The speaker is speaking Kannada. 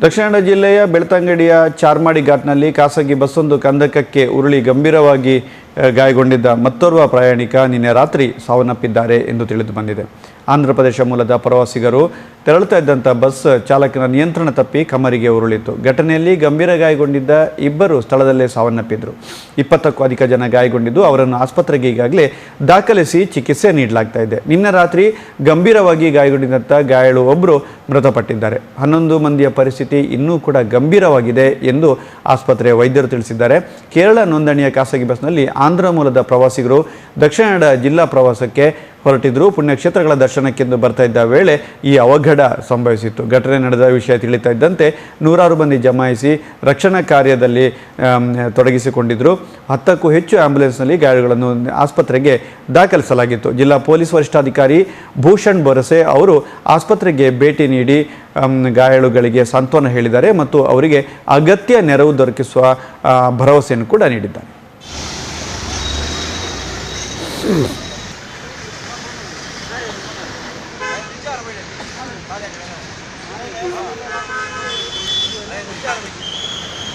ದಕ್ಷಿಣ ಕನ್ನಡ ಜಿಲ್ಲೆಯ ಬೆಳ್ತಂಗಡಿಯ ಚಾರ್ಮಾಡಿ ಘಾಟ್ನಲ್ಲಿ ಖಾಸಗಿ ಬಸ್ಸೊಂದು ಕಂದಕಕ್ಕೆ ಉರುಳಿ ಗಂಭೀರವಾಗಿ ಗಾಯಗೊಂಡಿದ್ದ ಮತ್ತೋರ್ವ ಪ್ರಯಾಣಿಕ ನಿನ್ನೆ ರಾತ್ರಿ ಸಾವನ್ನಪ್ಪಿದ್ದಾರೆ ಎಂದು ತಿಳಿದು ಬಂದಿದೆ. ಆಂಧ್ರ ಪ್ರದೇಶ ಮೂಲದ ಪ್ರವಾಸಿಗರು ತೆರಳುತ್ತಾ ಇದ್ದಂಥ ಬಸ್ ಚಾಲಕನ ನಿಯಂತ್ರಣ ತಪ್ಪಿ ಕಮರಿಗೆ ಉರುಳಿತು. ಘಟನೆಯಲ್ಲಿ ಗಂಭೀರ ಗಾಯಗೊಂಡಿದ್ದ ಇಬ್ಬರು ಸ್ಥಳದಲ್ಲೇ ಸಾವನ್ನಪ್ಪಿದ್ರು. 20ಕ್ಕೂ ಅಧಿಕ ಜನ ಗಾಯಗೊಂಡಿದ್ದು ಅವರನ್ನು ಆಸ್ಪತ್ರೆಗೆ ಈಗಾಗಲೇ ದಾಖಲಿಸಿ ಚಿಕಿತ್ಸೆ ನೀಡಲಾಗ್ತಾ ಇದೆ. ನಿನ್ನೆ ರಾತ್ರಿ ಗಂಭೀರವಾಗಿ ಗಾಯಗೊಂಡಿದ್ದಂಥ ಗಾಯಾಳು ಒಬ್ಬರು ಮೃತಪಟ್ಟಿದ್ದಾರೆ. 11 ಮಂದಿಯ ಪರಿಸ್ಥಿತಿ ಇನ್ನೂ ಕೂಡ ಗಂಭೀರವಾಗಿದೆ ಎಂದು ಆಸ್ಪತ್ರೆಯ ವೈದ್ಯರು ತಿಳಿಸಿದ್ದಾರೆ. ಕೇರಳ ನೋಂದಣಿಯ ಖಾಸಗಿ ಬಸ್ನಲ್ಲಿ ಆಂಧ್ರ ಮೂಲದ ಪ್ರವಾಸಿಗರು ದಕ್ಷಿಣ ಕನ್ನಡ ಜಿಲ್ಲಾ ಪ್ರವಾಸಕ್ಕೆ ಹೊರಟಿದ್ರು. ಪುಣ್ಯಕ್ಷೇತ್ರಗಳ ದರ್ಶನಕ್ಕೆಂದು ಬರ್ತಾ ಇದ್ದ ವೇಳೆ ಈ ಅವಘಡ ಸಂಭವಿಸಿತ್ತು. ಘಟನೆ ನಡೆದ ವಿಷಯ ತಿಳಿತಾ ಇದ್ದಂತೆ ನೂರಾರು ಮಂದಿ ಜಮಾಯಿಸಿ ರಕ್ಷಣಾ ಕಾರ್ಯದಲ್ಲಿ ತೊಡಗಿಸಿಕೊಂಡಿದ್ದರು. 10ಕ್ಕೂ ಹೆಚ್ಚು ಆಂಬ್ಯುಲೆನ್ಸ್ನಲ್ಲಿ ಗಾಯಾಳುಗಳನ್ನು ಆಸ್ಪತ್ರೆಗೆ ದಾಖಲಿಸಲಾಗಿತ್ತು. ಜಿಲ್ಲಾ ಪೊಲೀಸ್ ವರಿಷ್ಠಾಧಿಕಾರಿ ಭೂಷಣ್ ಬೊರಸೆ ಅವರು ಆಸ್ಪತ್ರೆಗೆ ಭೇಟಿ ನೀಡಿ ಗಾಯಾಳುಗಳಿಗೆ ಸಾಂತ್ವನ ಹೇಳಿದ್ದಾರೆ ಮತ್ತು ಅವರಿಗೆ ಅಗತ್ಯ ನೆರವು ದೊರಕಿಸುವ ಭರವಸೆಯನ್ನು ಕೂಡ ನೀಡಿದ್ದಾರೆ.